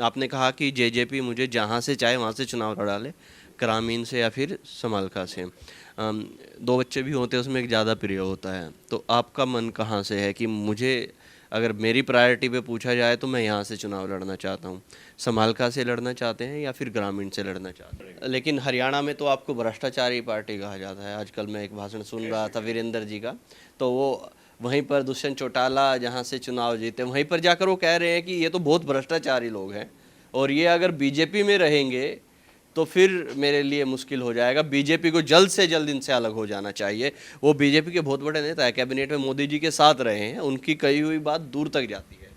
आपने कहा कि जेजेपी मुझे जहाँ से चाहे वहाँ से चुनाव लड़ा ले, ग्रामीण से या फिर समालखा से। दो बच्चे भी होते हैं, उसमें एक ज़्यादा प्रिय होता है। तो आपका मन कहाँ से है कि मुझे अगर मेरी प्रायोरिटी पे पूछा जाए तो मैं यहाँ से चुनाव लड़ना चाहता हूँ, समालखा से लड़ना चाहते हैं या फिर ग्रामीण से लड़ना चाहते हैं? लेकिन हरियाणा में तो आपको भ्रष्टाचारी पार्टी कहा जाता है। आजकल मैं एक भाषण सुन रहा था वीरेंद्र जी का, तो वो वहीं पर दुष्यंत चौटाला जहाँ से चुनाव जीते वहीं पर जाकर वो कह रहे हैं कि ये तो बहुत भ्रष्टाचारी लोग हैं और ये अगर बीजेपी में रहेंगे तो फिर मेरे लिए मुश्किल हो जाएगा। बीजेपी को जल्द से जल्द इनसे अलग हो जाना चाहिए। वो बीजेपी के बहुत बड़े नेता है, कैबिनेट में मोदी जी के साथ रहे हैं, उनकी कही हुई बात दूर तक जाती है।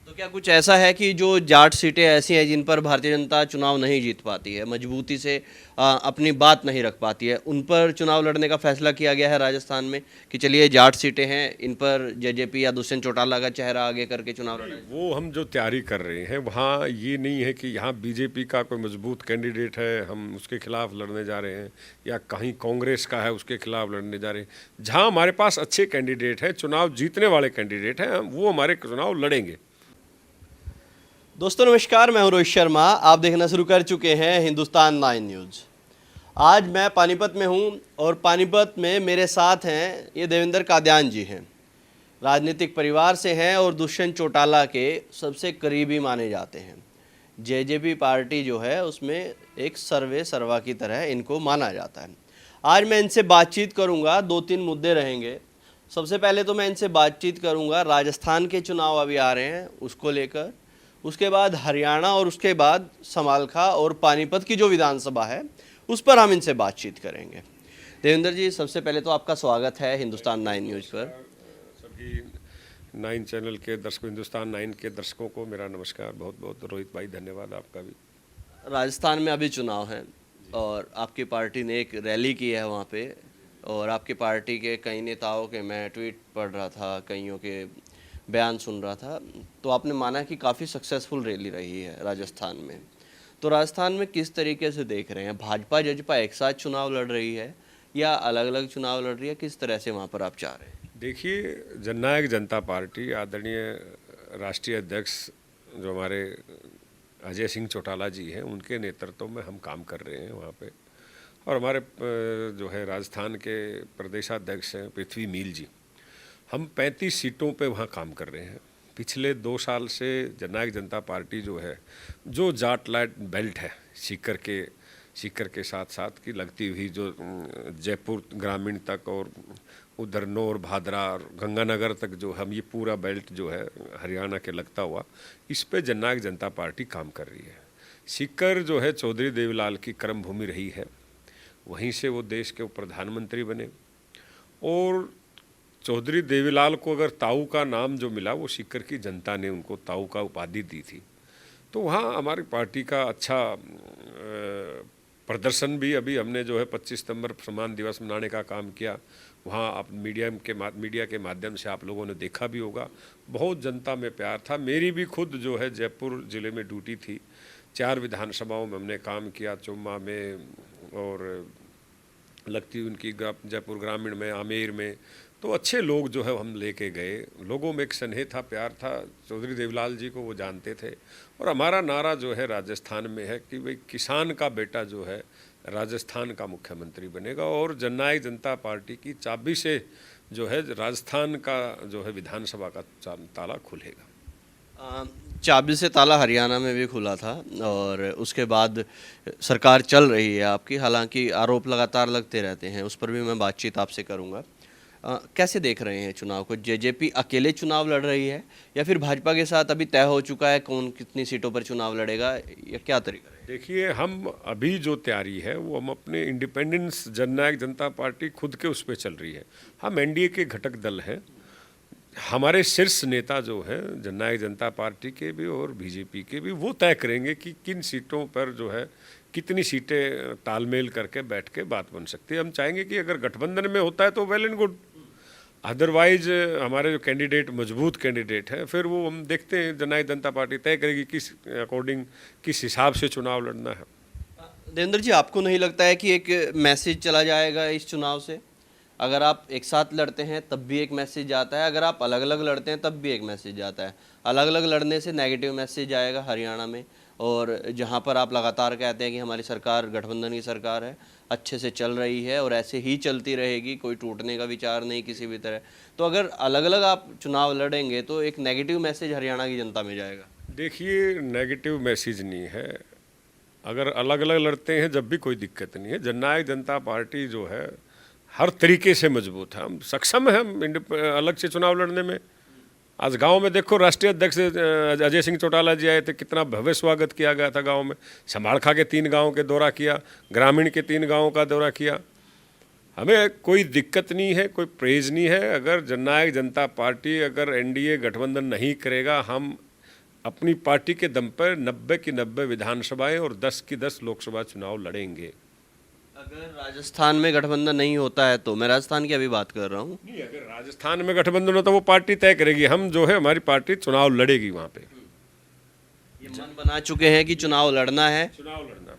तो क्या कुछ ऐसा है कि जो जाट सीटें ऐसी हैं जिन पर भारतीय जनता चुनाव नहीं जीत पाती है, मजबूती से अपनी बात नहीं रख पाती है, उन पर चुनाव लड़ने का फैसला किया गया है राजस्थान में कि चलिए जाट सीटें हैं, इन पर जेजेपी या दुष्यंत चौटाला का चेहरा आगे करके चुनाव लड़ाएं? वो हम जो तैयारी कर रहे हैं वहाँ ये नहीं है कि यहाँ बीजेपी का कोई मजबूत कैंडिडेट है हम उसके खिलाफ लड़ने जा रहे हैं, या कहीं कांग्रेस का है उसके खिलाफ लड़ने जा रहे हैं। जहाँ हमारे पास अच्छे कैंडिडेट हैं, चुनाव जीतने वाले कैंडिडेट हैं, वो हमारे चुनाव लड़ेंगे। दोस्तों नमस्कार, मैं हूं रोहित शर्मा। आप देखना शुरू कर चुके हैं हिंदुस्तान 9 न्यूज़। आज मैं पानीपत में हूं और पानीपत में मेरे साथ हैं ये देवेंद्र कादियान जी हैं, राजनीतिक परिवार से हैं और दुष्यंत चौटाला के सबसे करीबी माने जाते हैं। जेजेपी पार्टी जो है उसमें एक सर्वे सर्वा की तरह इनको माना जाता है। आज मैं इनसे बातचीत करूंगा, 2-3 मुद्दे रहेंगे। सबसे पहले तो मैं इनसे बातचीत करूंगा राजस्थान के चुनाव अभी आ रहे हैं उसको लेकर, उसके बाद हरियाणा और उसके बाद समालखा और पानीपत की जो विधानसभा है उस पर हम इनसे बातचीत करेंगे। देवेंद्र जी, सबसे पहले तो आपका स्वागत है हिंदुस्तान 9 न्यूज़ पर। सभी 9 चैनल के दर्शकों, हिंदुस्तान 9 के दर्शकों को मेरा नमस्कार। बहुत बहुत रोहित भाई धन्यवाद आपका भी। राजस्थान में अभी चुनाव हैं और आपकी पार्टी ने एक रैली की है वहाँ पे, और आपकी पार्टी के कई नेताओं के मैं ट्वीट पढ़ रहा था, कईयों के बयान सुन रहा था, तो आपने माना कि काफ़ी सक्सेसफुल रैली रही है राजस्थान में। तो राजस्थान में किस तरीके से देख रहे हैं? भाजपा जजपा एक साथ चुनाव लड़ रही है या अलग अलग चुनाव लड़ रही है? किस तरह से वहाँ पर आप चाह रहे हैं? देखिए, जननायक जनता पार्टी आदरणीय राष्ट्रीय अध्यक्ष जो हमारे अजय सिंह चौटाला जी हैं, उनके नेतृत्व में हम काम कर रहे हैं वहाँ पे। और हमारे जो है राजस्थान के प्रदेशाध्यक्ष हैं पृथ्वी मील जी, हम 35 सीटों पे वहाँ काम कर रहे हैं। पिछले 2 साल से जननायक जनता पार्टी जो है, जो जाट लाट बेल्ट है सीकर के साथ साथ की लगती हुई जो जयपुर ग्रामीण तक और उधर नौर भादरा और गंगानगर तक जो हम ये पूरा बेल्ट जो है हरियाणा के लगता हुआ, इस पे जननायक जनता पार्टी काम कर रही है। सीकर जो है चौधरी देवीलाल की कर्म भूमि रही है, वहीं से वो देश के प्रधानमंत्री बने। और चौधरी देवीलाल को अगर ताऊ का नाम जो मिला, वो सीकर की जनता ने उनको ताऊ का उपाधि दी थी। तो वहाँ हमारी पार्टी का अच्छा प्रदर्शन भी अभी हमने जो है 25 सितंबर सम्मान दिवस मनाने का काम किया। वहाँ आप मीडिया के माध्यम से आप लोगों ने देखा भी होगा, बहुत जनता में प्यार था। मेरी भी खुद जो है जयपुर ज़िले में ड्यूटी थी, 4 विधानसभाओं में हमने काम किया, चुम्मा में और लगती उनकी जयपुर ग्रामीण में, आमेर में। तो अच्छे लोग जो है हम लेके गए, लोगों में एक स्नेह था, प्यार था। चौधरी देवीलाल जी को वो जानते थे। और हमारा नारा जो है राजस्थान में है कि भाई किसान का बेटा जो है राजस्थान का मुख्यमंत्री बनेगा, और जननायक जनता पार्टी की चाबी से जो है राजस्थान का जो है विधानसभा का ताला खुलेगा। चाबी से ताला हरियाणा में भी खुला था और उसके बाद सरकार चल रही है आपकी, हालांकि आरोप लगातार लगते रहते हैं, उस पर भी मैं बातचीत आपसे करूंगा। कैसे देख रहे हैं चुनाव को? जेजेपी अकेले चुनाव लड़ रही है या फिर भाजपा के साथ अभी तय हो चुका है कौन कितनी सीटों पर चुनाव लड़ेगा, या क्या तरीका है? देखिए, हम अभी जो तैयारी है वो हम अपने इंडिपेंडेंस जननायक जनता पार्टी खुद के उस पर चल रही है। हम एनडीए के घटक दल हैं। हमारे शीर्ष नेता जो हैं जननायक जनता पार्टी के भी और बीजेपी के भी, वो तय करेंगे कि किन सीटों पर जो है कितनी सीटें तालमेल करके बैठ के बात बन सकती है। हम चाहेंगे कि अगर गठबंधन में होता है तो वेल एंड गुड, अदरवाइज हमारे जो कैंडिडेट मजबूत कैंडिडेट है, फिर वो हम देखते हैं जननायक जनता पार्टी तय करेगी किस अकॉर्डिंग, किस हिसाब से चुनाव लड़ना है। देवेंद्र जी, आपको नहीं लगता है कि एक मैसेज चला जाएगा इस चुनाव से? अगर आप एक साथ लड़ते हैं तब भी एक मैसेज जाता है, अगर आप अलग अलग लड़ते हैं तब भी एक मैसेज जाता है। अलग अलग लड़ने से नेगेटिव मैसेज आएगा हरियाणा में, और जहाँ पर आप लगातार कहते हैं कि हमारी सरकार गठबंधन की सरकार है, अच्छे से चल रही है और ऐसे ही चलती रहेगी, कोई टूटने का विचार नहीं किसी भी तरह, तो अगर अलग अलग आप चुनाव लड़ेंगे तो एक नेगेटिव मैसेज हरियाणा की जनता में जाएगा। देखिए, नेगेटिव मैसेज नहीं है। अगर अलग अलग लड़ते हैं जब भी कोई दिक्कत नहीं है। जननायक जनता पार्टी जो है हर तरीके से मजबूत है, हम सक्षम हैं हम अलग से चुनाव लड़ने में। आज गांव में देखो, राष्ट्रीय अध्यक्ष अजय सिंह चौटाला जी आए थे, कितना भव्य स्वागत किया गया था गांव में। समालखा के 3 गांव के दौरा किया, ग्रामीण के 3 गांवों का दौरा किया। हमें कोई दिक्कत नहीं है, कोई प्रेज नहीं है। अगर जननायक जनता पार्टी अगर एनडीए गठबंधन नहीं करेगा, हम अपनी पार्टी के दम पर 90 की 90 विधानसभाएं और 10 की 10 लोकसभा चुनाव लड़ेंगे। अगर राजस्थान में गठबंधन नहीं होता है तो, मैं राजस्थान की अभी बात कर रहा हूँ, नहीं, अगर राजस्थान में गठबंधन हो तो वो पार्टी तय करेगी। हम जो है हमारी पार्टी चुनाव लड़ेगी वहाँ पे। ये मन बना चुके हैं कि चुनाव लड़ना है। चुनाव लड़ना।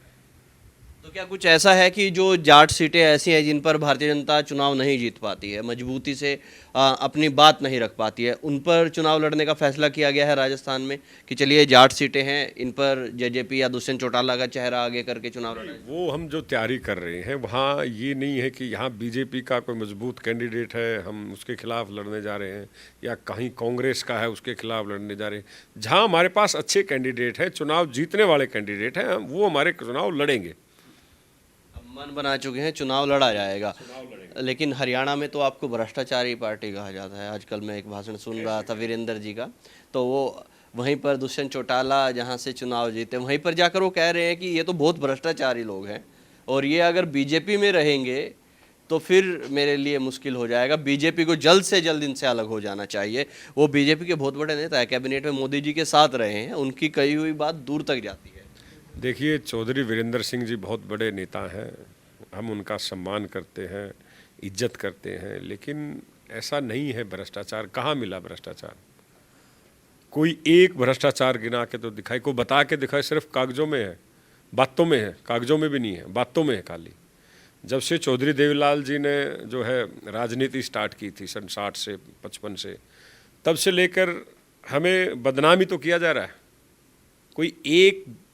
तो क्या कुछ ऐसा है कि जो जाट सीटें ऐसी हैं जिन पर भारतीय जनता चुनाव नहीं जीत पाती है, मजबूती से अपनी बात नहीं रख पाती है, उन पर चुनाव लड़ने का फैसला किया गया है राजस्थान में कि चलिए जाट सीटें हैं, इन पर जेजेपी या दुष्यंत चौटाला का चेहरा आगे करके चुनाव लड़ाएं? वो हम जो तैयारी कर रहे हैं वहाँ ये नहीं है कि यहाँ बीजेपी का कोई मजबूत कैंडिडेट है हम उसके खिलाफ लड़ने जा रहे हैं, या कहीं कांग्रेस का है उसके खिलाफ लड़ने जा रहे हैं। जहाँ हमारे पास अच्छे कैंडिडेट हैं, चुनाव जीतने वाले कैंडिडेट हैं, वो हमारे चुनाव लड़ेंगे। मन बना चुके हैं, चुनाव लड़ा जाएगा। लेकिन हरियाणा में तो आपको भ्रष्टाचारी पार्टी कहा जाता है। आजकल मैं एक भाषण सुन रहा था वीरेंद्र जी का, तो वो वहीं पर दुष्यंत चौटाला जहां से चुनाव जीते वहीं पर जाकर वो कह रहे हैं कि ये तो बहुत भ्रष्टाचारी लोग हैं और ये अगर बीजेपी में रहेंगे तो फिर मेरे लिए मुश्किल हो जाएगा, बीजेपी को जल्द से जल्द इनसे अलग हो जाना चाहिए। वो बीजेपी के बहुत बड़े नेता है, कैबिनेट में मोदी जी के साथ रहे हैं, उनकी कही हुई बात दूर तक जाती है। देखिए, चौधरी वीरेंद्र सिंह जी बहुत बड़े नेता हैं, हम उनका सम्मान करते हैं, इज्जत करते हैं, लेकिन ऐसा नहीं है। भ्रष्टाचार कहाँ मिला? भ्रष्टाचार कोई एक भ्रष्टाचार गिना के तो दिखाए, कोई बता के दिखाए। सिर्फ कागजों में है, बातों में है, कागजों में भी नहीं है, बातों में है खाली। जब से चौधरी देवीलाल जी ने जो है राजनीति स्टार्ट की थी सन 60 से 55 से, तब से लेकर हमें बदनामी तो किया जा रहा है।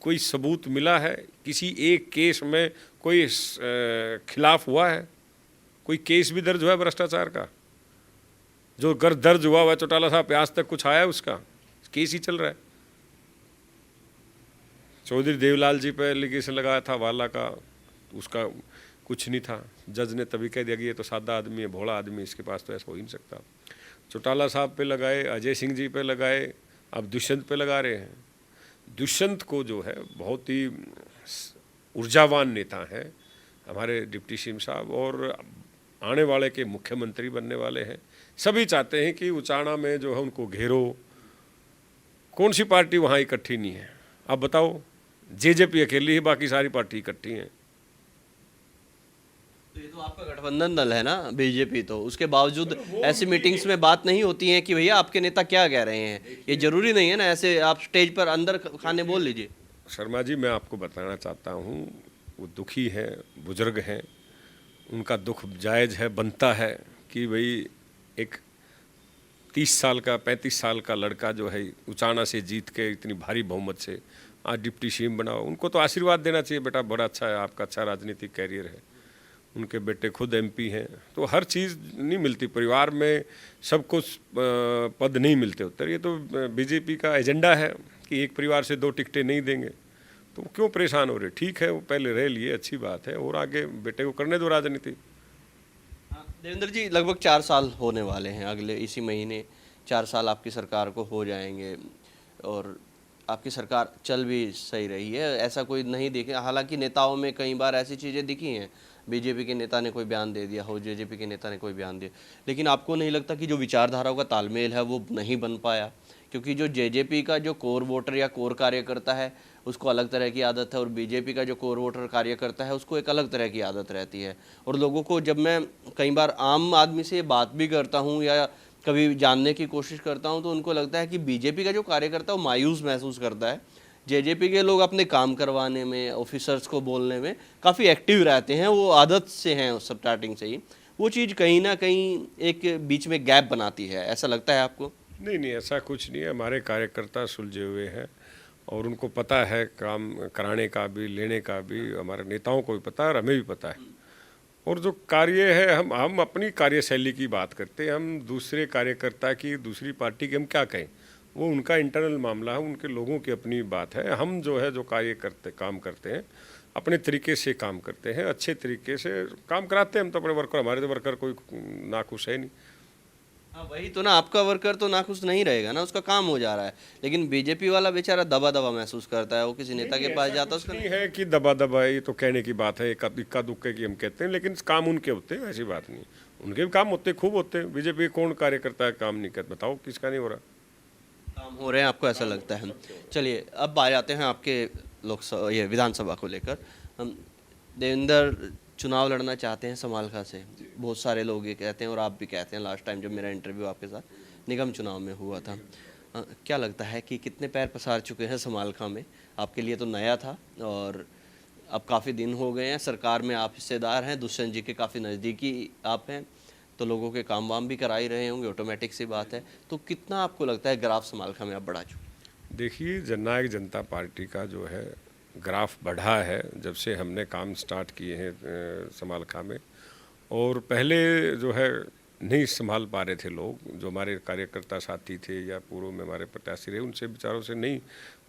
कोई सबूत मिला है? किसी एक केस में कोई खिलाफ हुआ है? कोई केस भी दर्ज हुआ है भ्रष्टाचार का? जो दर्ज हुआ है चौटाला साहब पे, आज तक कुछ आया है उसका? केस ही चल रहा है। चौधरी देवीलाल जी पे एलिगेशन लगाया था वाला का, उसका कुछ नहीं था। जज ने तभी कह दिया कि ये तो सादा आदमी है, भोला आदमी, इसके पास तो ऐसा हो ही नहीं सकता। चौटाला साहब पे लगाए, अजय सिंह जी पे लगाए, अब दुष्यंत पे लगा रहे हैं। दुष्यंत को जो है बहुत ही ऊर्जावान नेता हैं हमारे डिप्टी सीएम साहब, और आने वाले के मुख्यमंत्री बनने वाले हैं। सभी चाहते हैं कि उचाना में जो है उनको घेरो। कौन सी पार्टी वहाँ इकट्ठी नहीं है? आप बताओ, जेजेपी अकेली ही, बाकी सारी पार्टी इकट्ठी हैं। तो ये तो आपका गठबंधन दल है ना बीजेपी, तो उसके बावजूद ऐसी मीटिंग्स में बात नहीं होती है कि भैया आपके नेता क्या कह रहे हैं? ये जरूरी नहीं है ना, ऐसे आप स्टेज पर अंदर खाने बोल लीजिए। शर्मा जी, मैं आपको बताना चाहता हूँ, वो दुखी हैं, बुजुर्ग हैं, उनका दुख जायज़ है, बनता है कि भाई एक 30 साल का 35 साल का लड़का जो है उचाना से जीत के इतनी भारी बहुमत से आज डिप्टी सीएम बनाओ। उनको तो आशीर्वाद देना चाहिए, बेटा बड़ा अच्छा है, आपका अच्छा राजनीतिक कैरियर है। उनके बेटे खुद एमपी हैं, तो हर चीज़ नहीं मिलती परिवार में, सब कुछ पद नहीं मिलते उत्तर। ये तो बीजेपी का एजेंडा है कि एक परिवार से 2 टिकटें नहीं देंगे, तो क्यों परेशान हो रहे? ठीक है, वो पहले रह लिए, अच्छी बात है, और आगे बेटे को करने दो राजनीति। देवेंद्र जी, लगभग 4 साल होने वाले हैं, अगले इसी महीने 4 साल आपकी सरकार को हो जाएंगे, और आपकी सरकार चल भी सही रही है, ऐसा कोई नहीं देखे। हालांकि नेताओं में कई बार ऐसी चीज़ें दिखी हैं, बीजेपी के नेता ने कोई बयान दे दिया हो, जेजेपी के नेता ने कोई बयान दिया, लेकिन आपको नहीं लगता कि जो विचारधाराओं का तालमेल है वो नहीं बन पाया? क्योंकि जो जेजेपी का जो कोर वोटर या कोर कार्यकर्ता है उसको अलग तरह की आदत है, और बीजेपी का जो कोर वोटर कार्यकर्ता है उसको एक अलग तरह की आदत रहती है। और लोगों को, जब मैं कई बार आम आदमी से बात भी करता हूँ या कभी जानने की कोशिश करता हूँ, तो उनको लगता है कि बीजेपी का जो कार्यकर्ता वो मायूस महसूस करता है। जेजेपी के लोग अपने काम करवाने में, ऑफिसर्स को बोलने में काफ़ी एक्टिव रहते हैं, वो आदत से हैं सब स्टार्टिंग से ही। वो चीज़ कहीं ना कहीं एक बीच में गैप बनाती है, ऐसा लगता है आपको? नहीं, ऐसा कुछ नहीं है। हमारे कार्यकर्ता सुलझे हुए हैं, और उनको पता है काम कराने का भी, लेने का भी, हमारे नेताओं को भी पता है और हमें भी पता है। और जो कार्य है, हम अपनी कार्यशैली की बात करते हैं, हम दूसरे कार्यकर्ता की, दूसरी पार्टी की हम क्या कहें, वो उनका इंटरनल मामला है, उनके लोगों की अपनी बात है। हम जो है जो कार्य करते काम करते हैं अपने तरीके से काम करते हैं, अच्छे तरीके से काम कराते हैं हम तो अपने वर्कर। हमारे तो वर्कर कोई नाखुश है नहीं। हाँ वही तो ना, आपका वर्कर तो नाखुश नहीं रहेगा ना, उसका काम हो जा रहा है। लेकिन बीजेपी वाला बेचारा दबा दबा महसूस करता है, वो किसी नेता के पास जाता है उसका नहीं है कि दबा दबा है, ये तो कहने की बात है, इक्का दुक्के की हम कहते हैं, लेकिन काम उनके होते हैं, ऐसी बात नहीं। उनके भी काम होते खूब होते हैं। बीजेपी कौन कार्यकर्ता है काम नहीं करता, बताओ किसका नहीं हो रहा। काम हो रहे हैं, आपको ऐसा लगता है। चलिए अब आ जाते हैं आपके लोकसभा, ये विधानसभा को लेकर। हम देवेंद्र चुनाव लड़ना चाहते हैं समालखा से, बहुत सारे लोग ये कहते हैं और आप भी कहते हैं। लास्ट टाइम जब मेरा इंटरव्यू आपके साथ निगम चुनाव में हुआ था, क्या लगता है कि कितने पैर पसार चुके हैं समालखा में? आपके लिए तो नया था और अब काफ़ी दिन हो गए हैं सरकार में, आप हिस्सेदार हैं, दुष्यंत जी के काफ़ी नज़दीकी आप हैं, तो लोगों के काम वाम भी करा ही रहे होंगे, ऑटोमेटिक सी बात है। तो कितना आपको लगता है ग्राफ समालखा में आप बढ़ा चुके? देखिए, जननायक जनता पार्टी का जो है ग्राफ बढ़ा है जब से हमने काम स्टार्ट किए हैं समालखा में। और पहले जो है नहीं संभाल पा रहे थे लोग, जो हमारे कार्यकर्ता साथी थे या पूर्व में हमारे प्रत्याशी रहे, उनसे बेचारों से नहीं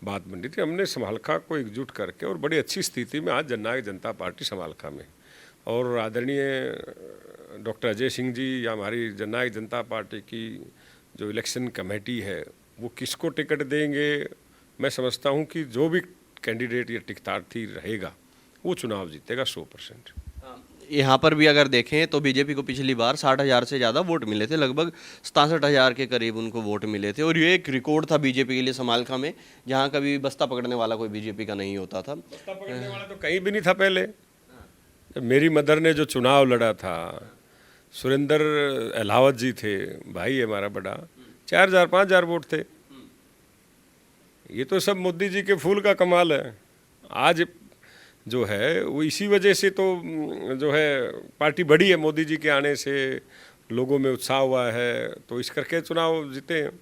बात बन रही थी। हमने समालखा को एकजुट करके और बड़ी अच्छी स्थिति में आज जननायक जनता पार्टी समालखा में, और आदरणीय डॉक्टर अजय सिंह जी या हमारी जननायक जनता पार्टी की जो इलेक्शन कमेटी है वो किसको टिकट देंगे, मैं समझता हूँ कि जो भी कैंडिडेट या टिकटार्थी रहेगा वो चुनाव जीतेगा 100%। यहाँ पर भी अगर देखें तो बीजेपी को पिछली बार 60,000 से ज़्यादा वोट मिले थे, लगभग 67,000 के करीब उनको वोट मिले थे। और ये एक रिकॉर्ड था बीजेपी के लिए समालखा में, जहाँ कभी बस्ता पकड़ने वाला कोई बीजेपी का नहीं होता था। बस्ता पकड़ने वाला तो कहीं भी नहीं था पहले। जब मेरी मदर ने जो चुनाव लड़ा था, सुरेंद्र अहलावत जी थे, भाई है हमारा बड़ा, 4,000 5,000 वोट थे। ये तो सब मोदी जी के फूल का कमाल है। आज जो है वो इसी वजह से तो जो है पार्टी बढ़ी है, मोदी जी के आने से लोगों में उत्साह हुआ है, तो इस करके चुनाव जीते हैं।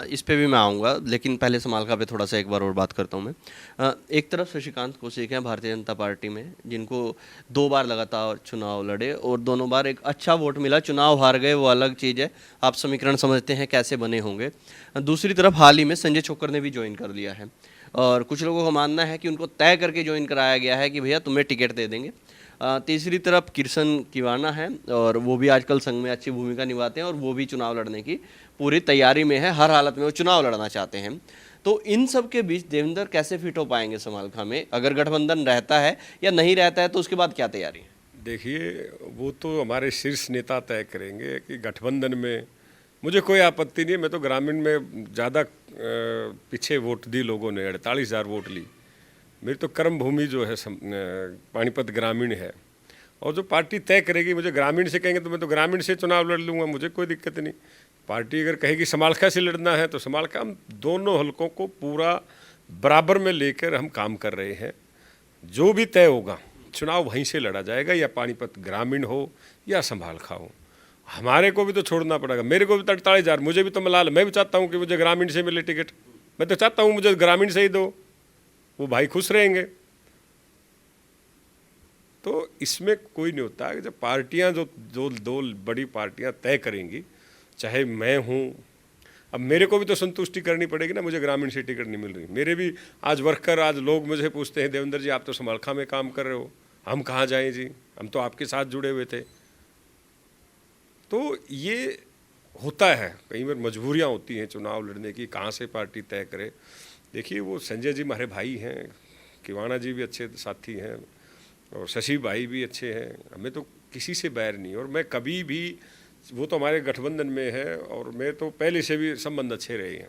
इस पे भी मैं आऊँगा, लेकिन पहले समालखा पे थोड़ा सा एक बार और बात करता हूँ मैं। एक तरफ शशिकांत कौशिक हैं भारतीय जनता पार्टी में, जिनको 2 बार लगातार चुनाव लड़े और दोनों बार एक अच्छा वोट मिला, चुनाव हार गए वो अलग चीज़ है, आप समीकरण समझते हैं कैसे बने होंगे। दूसरी तरफ हाल ही में संजय छोकर ने भी ज्वाइन कर लिया है और कुछ लोगों का मानना है कि उनको तय करके ज्वाइन कराया गया है कि भैया तुम्हें टिकट दे देंगे। तीसरी तरफ किरसन किवाना है और वो भी आजकल संघ में अच्छी भूमिका निभाते हैं और वो भी चुनाव लड़ने की पूरी तैयारी में है, हर हालत में वो चुनाव लड़ना चाहते हैं। तो इन सब के बीच देवेंद्र कैसे फिट हो पाएंगे समालखा में? अगर गठबंधन रहता है या नहीं रहता है तो उसके बाद क्या तैयारी है? देखिए, वो तो हमारे शीर्ष नेता तय करेंगे कि गठबंधन में मुझे कोई आपत्ति नहीं है। मैं तो ग्रामीण में ज़्यादा पीछे वोट दी लोगों ने, 48,000 वोट ली। मेरी तो कर्म भूमि जो है पानीपत ग्रामीण है, और जो पार्टी तय करेगी, मुझे ग्रामीण से कहेंगे तो मैं तो ग्रामीण से चुनाव लड़ लूँगा, मुझे कोई दिक्कत नहीं। पार्टी अगर कहेगी समालखा से लड़ना है तो समालखा, हम दोनों हलकों को पूरा बराबर में लेकर हम काम कर रहे हैं। जो भी तय होगा चुनाव वहीं से लड़ा जाएगा, या पानीपत ग्रामीण हो या समालखा हो। हमारे को भी तो छोड़ना पड़ेगा। मेरे को भी 48,000, मुझे भी तो मलाल, मैं भी चाहता हूँ कि मुझे ग्रामीण से मिले टिकट। मैं तो चाहता हूँ मुझे ग्रामीण से ही दो, वो भाई खुश रहेंगे। तो इसमें कोई नहीं होता है। जब पार्टियां जो दो बड़ी पार्टियां तय करेंगी, चाहे मैं हूँ, अब मेरे को भी तो संतुष्टि करनी पड़ेगी ना, मुझे ग्रामीण से टिकट नहीं मिल रही। मेरे भी आज वर्कर, आज लोग मुझे पूछते हैं, देवेंद्र जी आप तो समालखा में काम कर रहे हो, हम कहाँ जाएं जी, हम तो आपके साथ जुड़े हुए थे। तो ये होता है, कई बार मजबूरियाँ होती हैं चुनाव लड़ने की, कहाँ से पार्टी तय करे। देखिए, वो संजय जी हमारे भाई हैं, किवाना जी भी अच्छे साथी हैं, और शशि भाई भी अच्छे हैं। हमें तो किसी से बैर नहीं, और मैं कभी भी, वो तो हमारे गठबंधन में है और मैं तो पहले से भी संबंध अच्छे रहे हैं।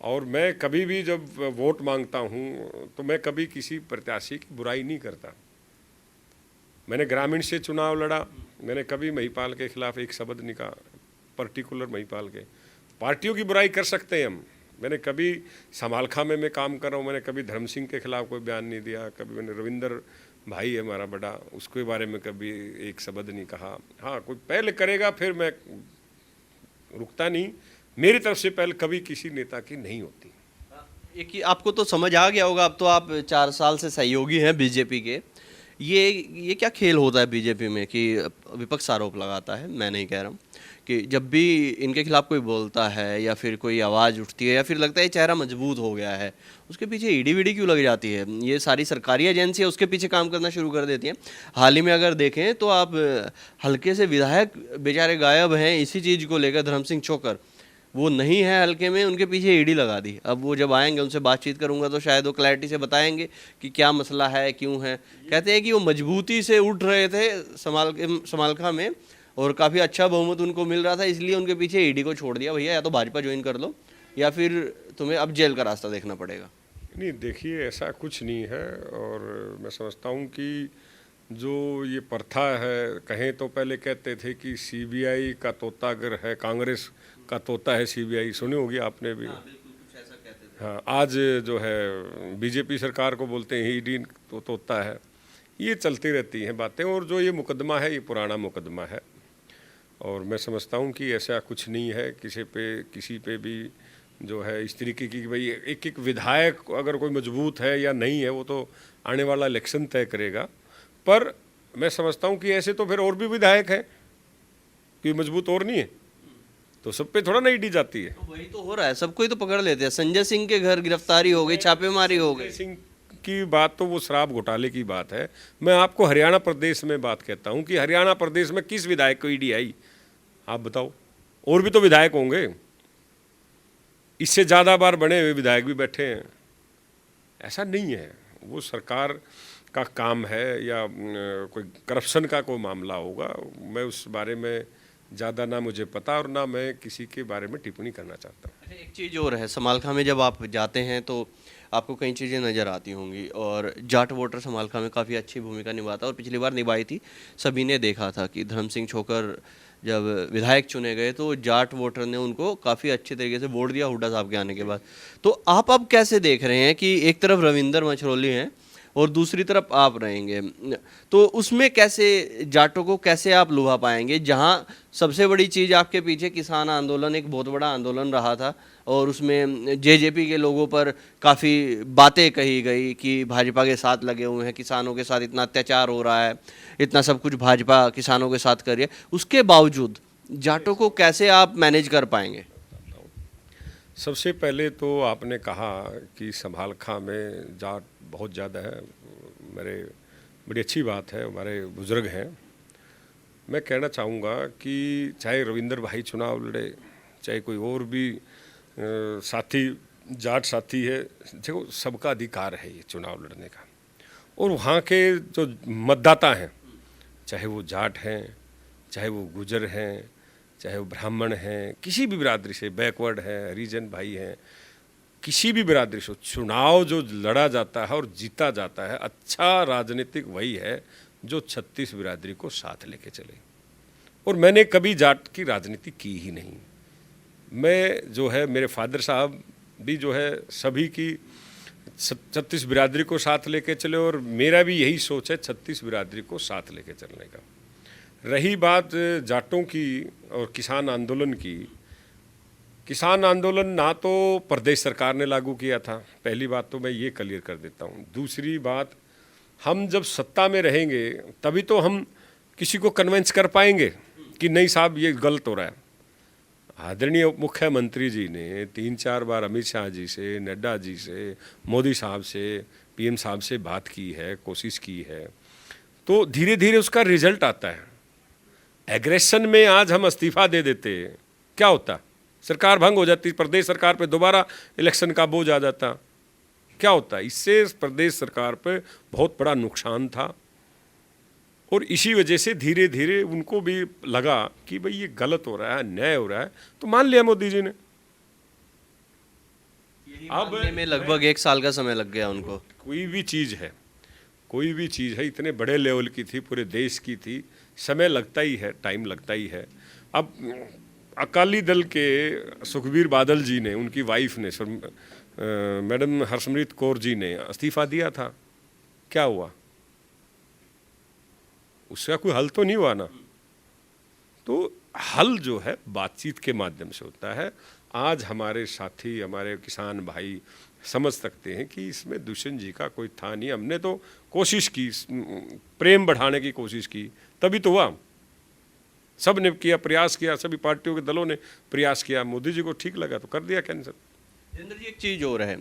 और मैं कभी भी जब वोट मांगता हूँ तो मैं कभी किसी प्रत्याशी की बुराई नहीं करता। मैंने ग्रामीण से चुनाव लड़ा, मैंने कभी महिपाल के खिलाफ एक शब्द नहीं कहा, पर्टिकुलर महिपाल के। पार्टियों की बुराई कर सकते हैं हम, मैंने कभी समालखा में मैं काम कर रहा हूँ, मैंने कभी धर्म सिंह के खिलाफ कोई बयान नहीं दिया, कभी मैंने रविंदर भाई है हमारा बड़ा, उसके बारे में कभी एक शब्द नहीं कहा। हाँ, कोई पहले करेगा फिर मैं रुकता नहीं, मेरी तरफ से पहले कभी किसी नेता की नहीं होती। एक ही आपको तो समझ आ गया होगा, अब तो आप 4 साल से सहयोगी हैं बीजेपी के। ये क्या खेल होता है बीजेपी में कि विपक्ष आरोप लगाता है, मैं नहीं कह रहा हूँ, कि जब भी इनके खिलाफ कोई बोलता है या फिर कोई आवाज़ उठती है या फिर लगता है ये चेहरा मजबूत हो गया है, उसके पीछे ईडी वीडी क्यों लग जाती है? ये सारी सरकारी एजेंसियाँ उसके पीछे काम करना शुरू कर देती हैं। हाल ही में अगर देखें तो आप हल्के से विधायक बेचारे गायब हैं इसी चीज़ को लेकर, धर्म सिंह चोकर वो नहीं है हल्के में, उनके पीछे ईडी लगा दी। अब वो जब आएंगे उनसे बातचीत करूंगा तो शायद वो क्लैरिटी से बताएंगे कि क्या मसला है, क्यों है। कहते हैं कि वो मजबूती से उठ रहे थे समालखा में और काफ़ी अच्छा बहुमत उनको मिल रहा था, इसलिए उनके पीछे ईडी को छोड़ दिया, भैया या तो भाजपा ज्वाइन कर लो या फिर तुम्हें अब जेल का रास्ता देखना पड़ेगा। नहीं, देखिए ऐसा कुछ नहीं है। और मैं समझता हूँ कि जो ये प्रथा है, कहें तो पहले कहते थे कि सीबीआई का तोता अगर है, कांग्रेस का तोता है सीबीआई, सुनी होगी आपने भी। हाँ बिल्कुल, कुछ ऐसा कहते थे। हाँ, आज जो है बीजेपी सरकार को बोलते हैं ईडी तो तोता है। ये चलती रहती हैं बातें। और जो ये मुकदमा है ये पुराना मुकदमा है और मैं समझता हूँ कि ऐसा कुछ नहीं है किसी पे भी जो है इस तरीके की कि भाई एक एक विधायक अगर कोई मजबूत है या नहीं है वो तो आने वाला इलेक्शन तय करेगा। पर मैं समझता हूँ कि ऐसे तो फिर और भी विधायक हैं कि मजबूत और नहीं है, तो सब पे थोड़ा ना ईडी जाती है। तो वही तो हो रहा है, सबको ही तो पकड़ लेते हैं। संजय सिंह के घर गिरफ्तारी हो गई, छापेमारी हो गई। सिंह की बात तो वो शराब घोटाले की बात है। मैं आपको हरियाणा प्रदेश में बात कहता हूँ कि हरियाणा प्रदेश में किस विधायक को ईडी आई, आप बताओ। और भी तो विधायक होंगे, इससे ज़्यादा बार बने हुए विधायक भी बैठे हैं। ऐसा नहीं है, वो सरकार का काम है या कोई करप्शन का कोई मामला होगा। मैं उस बारे में ज़्यादा ना मुझे पता और ना मैं किसी के बारे में टिप्पणी करना चाहता हूँ। अच्छा, एक चीज़ और है, समालखा में जब आप जाते हैं तो आपको कई चीज़ें नज़र आती होंगी और जाट वोटर समालखा में काफ़ी अच्छी भूमिका निभाता है और पिछली बार निभाई थी। सभी ने देखा था कि धर्म सिंह छोकर जब विधायक चुने गए तो जाट वोटर ने उनको काफ़ी अच्छे तरीके से वोट दिया हुड्डा साहब के आने के बाद। तो आप अब कैसे देख रहे हैं कि एक तरफ रविंदर मछरोली हैं और दूसरी तरफ आप रहेंगे, तो उसमें कैसे जाटों को कैसे आप लुभा पाएंगे, जहां सबसे बड़ी चीज़ आपके पीछे किसान आंदोलन एक बहुत बड़ा आंदोलन रहा था और उसमें जेजेपी के लोगों पर काफ़ी बातें कही गई कि भाजपा के साथ लगे हुए हैं, किसानों के साथ इतना अत्याचार हो रहा है, इतना सब कुछ भाजपा किसानों के साथ कर रही है, उसके बावजूद जाटों को कैसे आप मैनेज कर पाएंगे? सबसे पहले तो आपने कहा कि समालखा में जाट बहुत ज़्यादा है, बड़ी अच्छी बात है, हमारे बुज़ुर्ग हैं। मैं कहना चाहूँगा कि चाहे रविंदर भाई चुनाव लड़े, चाहे कोई और भी साथी जाट साथी है, देखो सबका अधिकार है ये चुनाव लड़ने का। और वहाँ के जो मतदाता हैं, चाहे वो जाट हैं, चाहे वो गुजर हैं, चाहे वो ब्राह्मण हैं, किसी भी बिरादरी से, बैकवर्ड हैं, हरिजन भाई हैं, किसी भी बिरादरी से चुनाव जो लड़ा जाता है और जीता जाता है, अच्छा राजनीतिक वही है जो 36 बिरादरी को साथ लेके चले। और मैंने कभी जाट की राजनीति की ही नहीं। मैं जो है, मेरे फादर साहब भी जो है सभी की 36 बिरादरी को साथ लेके चले और मेरा भी यही सोच है 36 बिरादरी को साथ लेके चलने का। रही बात जाटों की और किसान आंदोलन की, किसान आंदोलन ना तो प्रदेश सरकार ने लागू किया था, पहली बात तो मैं ये क्लियर कर देता हूँ। दूसरी बात, हम जब सत्ता में रहेंगे तभी तो हम किसी को कन्विंस कर पाएंगे कि नहीं साहब ये गलत हो रहा है। आदरणीय मुख्यमंत्री जी ने 3-4 बार अमित शाह जी से, नड्डा जी से, मोदी साहब से, पीएम साहब से बात की है, कोशिश की है, तो धीरे धीरे उसका रिजल्ट आता है। एग्रेशन में आज हम इस्तीफा दे देते, क्या होता? सरकार भंग हो जाती, प्रदेश सरकार पे दोबारा इलेक्शन का बोझ आ जाता, क्या होता? इससे प्रदेश सरकार पे बहुत बड़ा नुकसान था और इसी वजह से धीरे धीरे उनको भी लगा कि भाई ये गलत हो रहा है, अन्याय हो रहा है, तो मान लिया मोदी जी ने। अब में लगभग 1 साल का समय लग गया उनको। कोई भी चीज़ है इतने बड़े लेवल की थी, पूरे देश की थी, समय लगता ही है, टाइम लगता ही है। अब अकाली दल के सुखबीर बादल जी ने, उनकी वाइफ ने, मैडम हरसिमरत कौर जी ने इस्तीफा दिया था, क्या हुआ? उसका कोई हल तो नहीं हुआ ना। तो हल जो है बातचीत के माध्यम से होता है। आज हमारे साथी, हमारे किसान भाई समझ सकते हैं कि इसमें दुष्यंत जी का कोई था नहीं। हमने तो कोशिश की, प्रेम बढ़ाने की कोशिश की, तभी तो हुआ। सब ने किया, प्रयास किया, सभी पार्टियों के दलों ने प्रयास किया। मोदी जी को ठीक लगा तो कर दिया कैंसिल। जितेंद्र जी, एक चीज़ और है,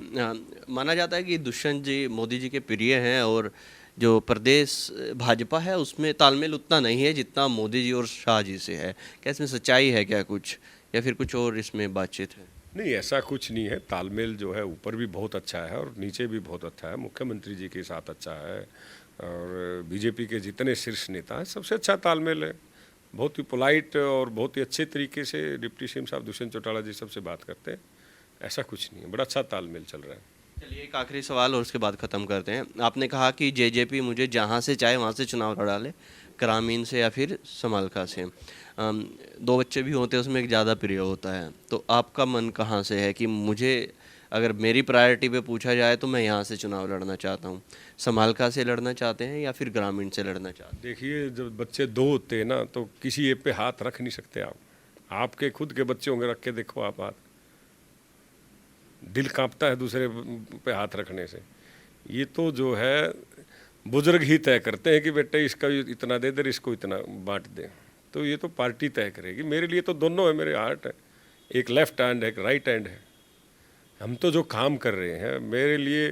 माना जाता है कि दुष्यंत जी मोदी जी के प्रिय हैं और जो प्रदेश भाजपा है उसमें तालमेल उतना नहीं है जितना मोदी जी और शाह जी से है। क्या इसमें सच्चाई है क्या कुछ, या फिर कुछ और इसमें बातचीत है? नहीं, ऐसा कुछ नहीं है। तालमेल जो है ऊपर भी बहुत अच्छा है और नीचे भी बहुत अच्छा है। मुख्यमंत्री जी के साथ अच्छा है और बीजेपी के जितने शीर्ष नेता हैं सबसे अच्छा तालमेल है। बहुत ही पोलाइट और बहुत ही अच्छे तरीके से डिप्टी सीएम साहब दुष्यंत चौटाला जी सबसे बात करते हैं। ऐसा कुछ नहीं है, बड़ा अच्छा तालमेल चल रहा है। चलिए, एक आखिरी सवाल और उसके बाद ख़त्म करते हैं। आपने कहा कि जेजेपी मुझे जहाँ से चाहे वहाँ से चुनाव लड़ा ले, ग्रामीण से या फिर समालखा से। दो बच्चे भी होते हैं, उसमें एक ज़्यादा प्रिय होता है। तो आपका मन कहाँ से है कि मुझे, अगर मेरी प्रायोरिटी पे पूछा जाए तो मैं यहाँ से चुनाव लड़ना चाहता हूँ? समालखा से लड़ना चाहते हैं या फिर ग्रामीण से लड़ना चाहते हैं? देखिए, जब बच्चे दो होते हैं ना तो किसी एक पे हाथ रख नहीं सकते आप। आपके खुद के बच्चे होंगे, रख के देखो आप हाथ, दिल कांपता है दूसरे पे हाथ रखने से। ये तो जो है बुजुर्ग ही तय करते हैं कि बेटे इसका इतना दे दे, इसको इतना बांट दे। तो ये तो पार्टी तय करेगी। मेरे लिए तो दोनों है, मेरे हार्ट है, एक लेफ्ट हैंड है, एक राइट हैंड है। हम तो जो काम कर रहे हैं, मेरे लिए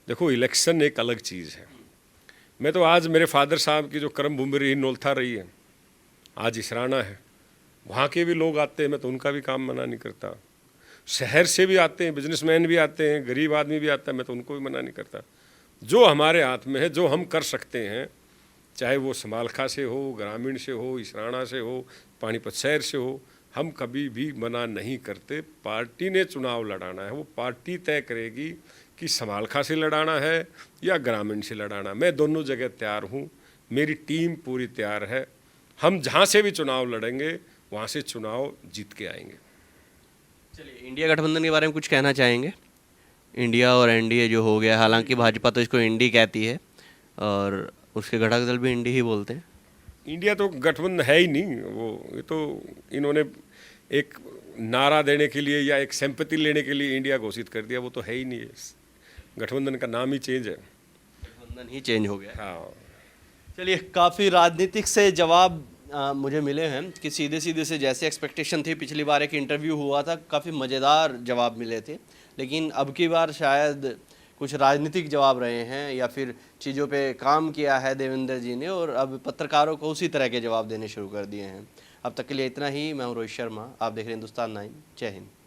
देखो इलेक्शन एक अलग चीज़ है। मैं तो आज मेरे फादर साहब की जो कर्म भूमि रही, नौलथा रही है, आज इसराना है, वहाँ के भी लोग आते हैं, मैं तो उनका भी काम मना नहीं करता। शहर से भी आते हैं, बिजनेसमैन भी आते हैं, गरीब आदमी भी आता है, मैं तो उनको भी मना नहीं करता। जो हमारे हाथ में है, जो हम कर सकते हैं, चाहे वो समालखा से हो, ग्रामीण से हो, इसराना से हो, पानीपत शहर से हो, हम कभी भी मना नहीं करते। पार्टी ने चुनाव लड़ाना है, वो पार्टी तय करेगी कि समालखा से लड़ाना है या ग्रामीण से लड़ाना। मैं दोनों जगह तैयार हूँ, मेरी टीम पूरी तैयार है। हम जहाँ से भी चुनाव लड़ेंगे वहाँ से चुनाव जीत के आएंगे। चलिए, इंडिया गठबंधन के बारे में कुछ कहना चाहेंगे? इंडिया और एनडीए जो हो गया, हालांकि भाजपा तो इसको इंडी कहती है और उसके घटक दल भी इंडी ही बोलते हैं। इंडिया तो गठबंधन है ही नहीं। वो ये तो इन्होंने एक नारा देने के लिए या एक सिंपैथी लेने के लिए इंडिया घोषित कर दिया, वो तो है ही नहीं है। गठबंधन का नाम ही चेंज है। गठबंधन ही चेंज हो गया है। हाँ। चलिए, काफ़ी राजनीतिक से जवाब मुझे मिले हैं कि सीधे सीधे से जैसे एक्सपेक्टेशन थी। पिछली बार एक इंटरव्यू हुआ था, काफ़ी मज़ेदार जवाब मिले थे, लेकिन अब की बार शायद कुछ राजनीतिक जवाब रहे हैं या फिर चीज़ों पे काम किया है देवेंद्र जी ने और अब पत्रकारों को उसी तरह के जवाब देने शुरू कर दिए हैं। अब तक के लिए इतना ही। मैं हूँ रोहित शर्मा, आप देख रहे हैं हिंदुस्तान 9। जय हिंद।